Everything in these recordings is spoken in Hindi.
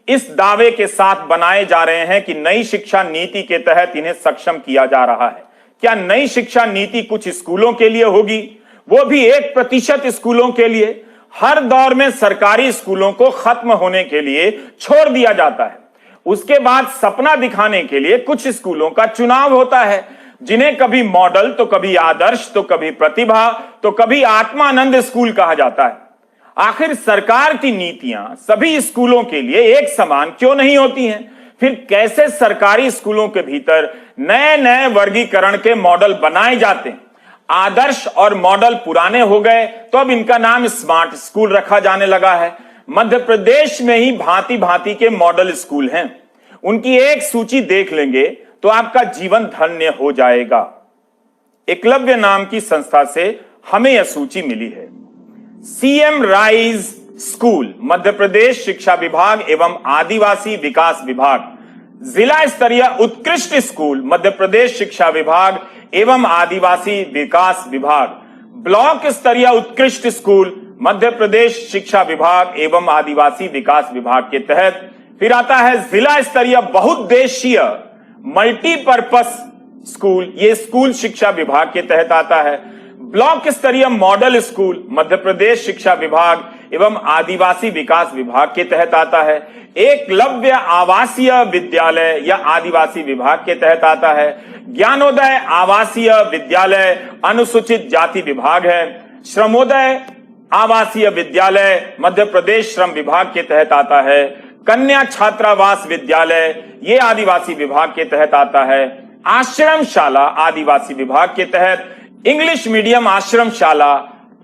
इस दावे के साथ बनाए जा रहे हैं कि नई शिक्षा नीति के तहत इन्हें सक्षम किया जा रहा है। क्या नई शिक्षा नीति कुछ स्कूलों के लिए होगी, वो भी 1% स्कूलों के लिए? हर दौर में सरकारी स्कूलों को खत्म होने के लिए छोड़ दिया जाता है। उसके बाद सपना दिखाने के लिए कुछ स्कूलों का चुनाव होता है, जिन्हें कभी मॉडल तो कभी आदर्श तो कभी प्रतिभा तो कभी आत्मानंद स्कूल कहा जाता है। आखिर सरकार की नीतियां सभी स्कूलों के लिए एक समान क्यों नहीं होती हैं? फिर कैसे सरकारी स्कूलों के भीतर नए नए वर्गीकरण के मॉडल बनाए जाते हैं? आदर्श और मॉडल पुराने हो गए तो अब इनका नाम स्मार्ट स्कूल रखा जाने लगा है। मध्य प्रदेश में ही भांति भांति के मॉडल स्कूल हैं। उनकी एक सूची देख लेंगे तो आपका जीवन धन्य हो जाएगा। एकलव्य नाम की संस्था से हमें यह सूची मिली है। CM rise school, Madhya Pradesh शिक्षा विभाग एवं आदिवासी विकास विभाग। जिला स्तरीय उत्कृष्ट स्कूल, मध्य प्रदेश शिक्षा विभाग एवं आदिवासी विकास विभाग। ब्लॉक स्तरीय उत्कृष्ट स्कूल, मध्य प्रदेश शिक्षा विभाग एवं आदिवासी विकास विभाग के तहत। फिर आता है जिला स्तरीय बहुउद्देशीय मल्टीपर्पस स्कूल, ये स्कूल शिक्षा विभाग के तहत आता है। ब्लॉक स्तरीय मॉडल स्कूल, मध्य प्रदेश शिक्षा विभाग एवं आदिवासी विकास विभाग के तहत आता है। एकलव्य आवासीय विद्यालय या आदिवासी विभाग के तहत आता है। ज्ञानोदय आवासीय विद्यालय अनुसूचित जाति विभाग है। श्रमोदय आवासीय विद्यालय मध्य प्रदेश श्रम विभाग के तहत आता है। कन्या छात्रावास विद्यालय ये आदिवासी विभाग के तहत आता है। आश्रम शाला आदिवासी विभाग के तहत। इंग्लिश मीडियम आश्रम शाला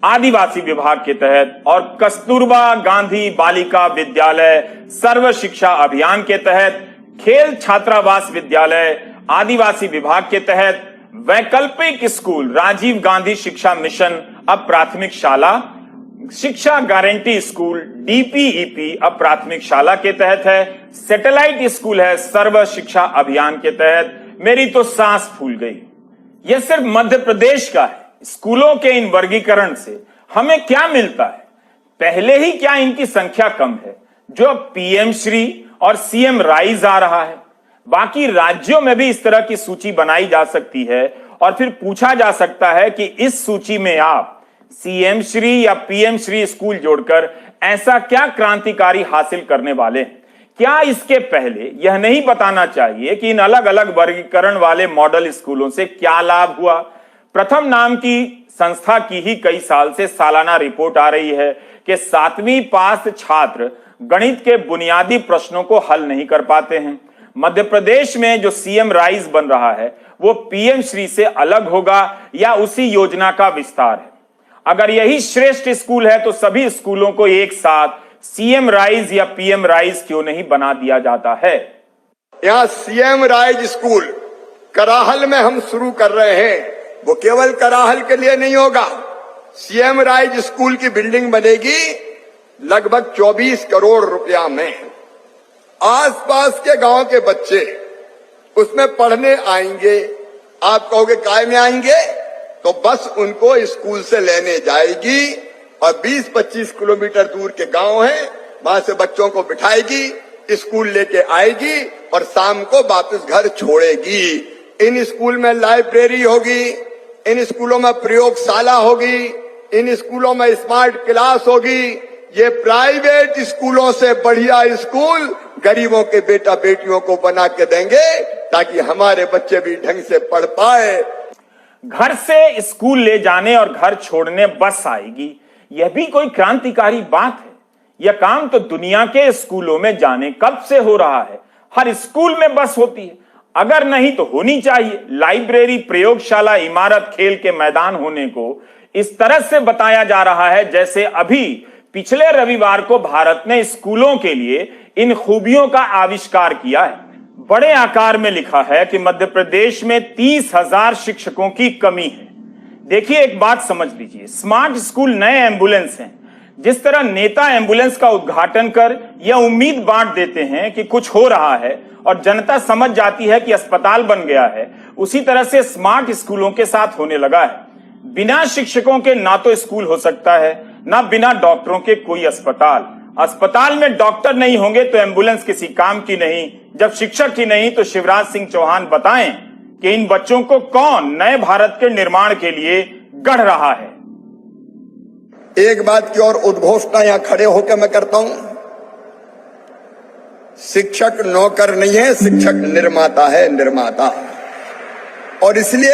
आदिवासी विभाग के तहत। और कस्तूरबा गांधी बालिका विद्यालय सर्व शिक्षा अभियान के तहत। खेल छात्रावास विद्यालय आदिवासी विभाग के तहत। वैकल्पिक स्कूल राजीव गांधी शिक्षा मिशन अब प्राथमिक शाला। शिक्षा गारंटी स्कूल डीपीईपी अब प्राथमिक शाला के तहत है। सैटेलाइट स्कूल है सर्व शिक्षा अभियान के तहत। मेरी तो सांस फूल गई। यह सिर्फ मध्य प्रदेश का है। स्कूलों के इन वर्गीकरण से हमें क्या मिलता है? पहले ही क्या इनकी संख्या कम है जो अब पीएम श्री और सीएम राइज आ रहा है। बाकी राज्यों में भी इस तरह की सूची बनाई जा सकती है और फिर पूछा जा सकता है कि इस सूची में आप सीएम श्री या पीएम श्री स्कूल जोड़कर ऐसा क्या क्रांतिकारी हासिल करने वाले हैं? क्या इसके पहले यह नहीं बताना चाहिए कि इन अलग अलग वर्गीकरण वाले मॉडल स्कूलों से क्या लाभ हुआ? प्रथम नाम की संस्था की ही कई साल से सालाना रिपोर्ट आ रही है कि 7वीं पास छात्र गणित के बुनियादी प्रश्नों को हल नहीं कर पाते हैं। मध्य प्रदेश में जो सीएम राइज बन रहा है वो पीएम श्री से अलग होगा या उसी योजना का विस्तार है? अगर यही श्रेष्ठ स्कूल है तो सभी स्कूलों को एक साथ सीएम राइज या पीएम राइज क्यों नहीं बना दिया जाता है? यहाँ सीएम राइज स्कूल कराहल में हम शुरू कर रहे हैं। वो केवल कराहल के लिए नहीं होगा। सीएम राइज स्कूल की बिल्डिंग बनेगी लगभग 24 करोड़ रुपया में। आसपास के गांव के बच्चे उसमें पढ़ने आएंगे। आप कहोगे काय में आएंगे? तो बस उनको स्कूल से लेने जाएगी और 20-25 किलोमीटर दूर के गांव हैं, वहां से बच्चों को बिठाएगी, स्कूल लेके आएगी और शाम को वापस घर छोड़ेगी। इन स्कूल में लाइब्रेरी होगी, इन स्कूलों में प्रयोगशाला होगी, इन स्कूलों में स्मार्ट क्लास होगी। ये प्राइवेट स्कूलों से बढ़िया स्कूल गरीबों के बेटा बेटियों को बना के देंगे ताकि हमारे बच्चे भी ढंग से पढ़ पाए। घर से स्कूल ले जाने और घर छोड़ने बस आएगी, यह भी कोई क्रांतिकारी बात है? यह काम तो दुनिया के स्कूलों में जाने कब से हो रहा है। हर स्कूल में बस होती है, अगर नहीं तो होनी चाहिए। लाइब्रेरी, प्रयोगशाला, इमारत, खेल के मैदान होने को इस तरह से बताया जा रहा है जैसे अभी पिछले रविवार को भारत ने स्कूलों के लिए इन खूबियों का आविष्कार किया है। बड़े आकार में लिखा है कि मध्य प्रदेश में 30,000 शिक्षकों की कमी है। देखिए, एक बात समझ लीजिए, स्मार्ट स्कूल नए एम्बुलेंस हैं। जिस तरह नेता एम्बुलेंस का उद्घाटन कर यह उम्मीद बांट देते हैं कि कुछ हो रहा है और जनता समझ जाती है कि अस्पताल बन गया है, उसी तरह से स्मार्ट स्कूलों के साथ होने लगा है। बिना शिक्षकों के ना तो स्कूल हो सकता है, ना बिना डॉक्टरों के कोई अस्पताल। अस्पताल में डॉक्टर नहीं होंगे तो एम्बुलेंस किसी काम की नहीं। जब शिक्षक ही नहीं तो शिवराज सिंह चौहान बताएं कि इन बच्चों को कौन नए भारत के निर्माण के लिए गढ़ रहा है। एक बात की और उद्घोषणा यहां खड़े होकर मैं करता हूं, शिक्षक नौकर नहीं है, शिक्षक निर्माता है, निर्माता। और इसलिए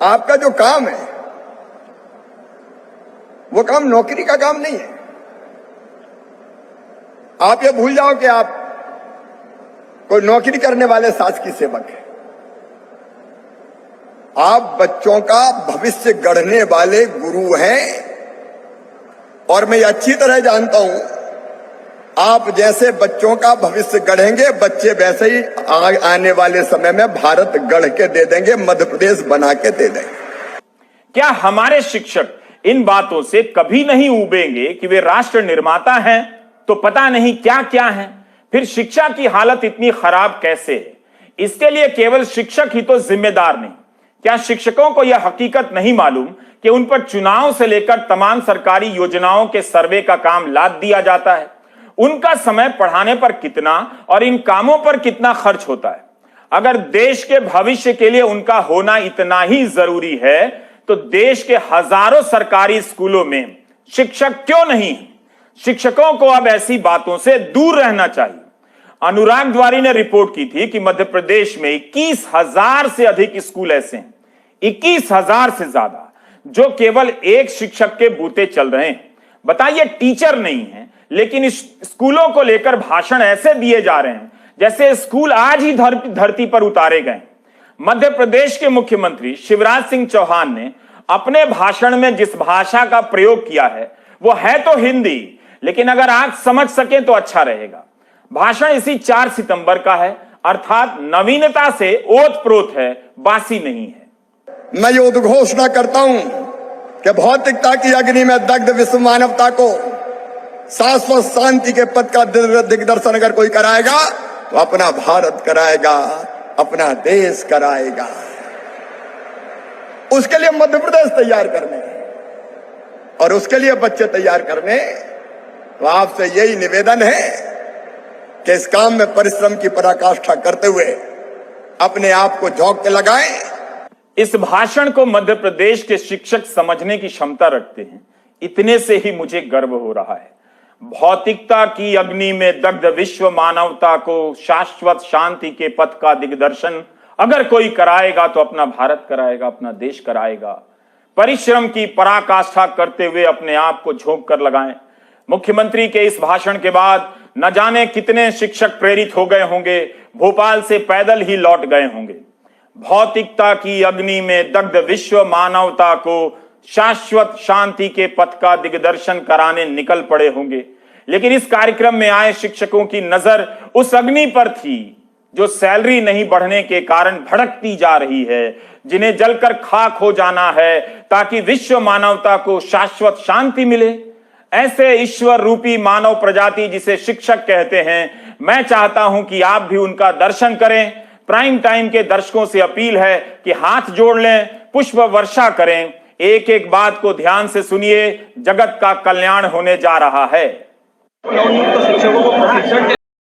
आपका जो काम है वो काम नौकरी का काम नहीं है। आप ये भूल जाओ कि आप कोई नौकरी करने वाले शासकीय सेवक है। आप बच्चों का भविष्य गढ़ने वाले गुरु हैं। और मैं अच्छी तरह जानता हूं, आप जैसे बच्चों का भविष्य गढ़ेंगे, बच्चे वैसे ही आने वाले समय में भारत गढ़ के दे देंगे, मध्य प्रदेश बना के दे देंगे। क्या हमारे शिक्षक इन बातों से कभी नहीं उबेंगे कि वे राष्ट्र निर्माता हैं तो पता नहीं क्या क्या हैं? फिर शिक्षा की हालत इतनी खराब कैसे है? इसके लिए केवल शिक्षक ही तो जिम्मेदार नहीं। क्या शिक्षकों को यह हकीकत नहीं मालूम कि उन पर चुनाव से लेकर तमाम सरकारी योजनाओं के सर्वे का काम लाद दिया जाता है? उनका समय पढ़ाने पर कितना और इन कामों पर कितना खर्च होता है? अगर देश के भविष्य के लिए उनका होना इतना ही जरूरी है तो देश के हजारों सरकारी स्कूलों में शिक्षक क्यों नहीं? शिक्षकों को अब ऐसी बातों से दूर रहना चाहिए। अनुराग द्वारी ने रिपोर्ट की थी कि मध्य प्रदेश में 21,000 से अधिक स्कूल ऐसे हैं, 21,000 से ज्यादा, जो केवल एक शिक्षक के बूते चल रहे हैं। बताइए, टीचर नहीं है, लेकिन इस स्कूलों को लेकर भाषण ऐसे दिए जा रहे हैं जैसे स्कूल आज ही धरती पर उतारे गए। मध्य प्रदेश के मुख्यमंत्री शिवराज सिंह चौहान ने अपने भाषण में जिस भाषा का प्रयोग किया है वो है तो हिंदी, लेकिन अगर आप समझ सके तो अच्छा रहेगा। भाषण इसी 4 सितंबर का है, अर्थात नवीनता से ओतप्रोत है, बासी नहीं है। मैं ये उद्घोषणा करता हूं कि भौतिकता की अग्नि में दग्ध विश्व मानवता को शाश्वत शांति के पथ का दिग्दर्शन अगर कोई कराएगा तो अपना भारत कराएगा, अपना देश कराएगा। उसके लिए मध्य प्रदेश तैयार करने और उसके लिए बच्चे तैयार करने, तो आपसे यही निवेदन है कि इस काम में परिश्रम की पराकाष्ठा करते हुए अपने आप को झोंक के लगाएं। इस भाषण को मध्य प्रदेश के शिक्षक समझने की क्षमता रखते हैं, इतने से ही मुझे गर्व हो रहा है। भौतिकता की अग्नि में दग्ध विश्व मानवता को शाश्वत शांति के पथ का दिग्दर्शन अगर कोई कराएगा तो अपना भारत कराएगा, अपना देश कराएगा। परिश्रम की पराकाष्ठा करते हुए अपने आप को झोंक कर लगाएं। मुख्यमंत्री के इस भाषण के बाद न जाने कितने शिक्षक प्रेरित हो गए होंगे, भोपाल से पैदल ही लौट गए होंगे। भौतिकता की अग्नि में दग्ध विश्व मानवता को शाश्वत शांति के पथ का दिग्दर्शन कराने निकल पड़े होंगे। लेकिन इस कार्यक्रम में आए शिक्षकों की नजर उस अग्नि पर थी जो सैलरी नहीं बढ़ने के कारण भड़कती जा रही है, जिन्हें जलकर खाक हो जाना है ताकि विश्व मानवता को शाश्वत शांति मिले। ऐसे ईश्वर रूपी मानव प्रजाति जिसे शिक्षक कहते हैं, मैं चाहता हूं कि आप भी उनका दर्शन करें। प्राइम टाइम के दर्शकों से अपील है कि हाथ जोड़ लें, पुष्प वर्षा करें। एक एक बात को ध्यान से सुनिए, जगत का कल्याण होने जा रहा है। नवनियुक्त शिक्षकों को प्रशिक्षण के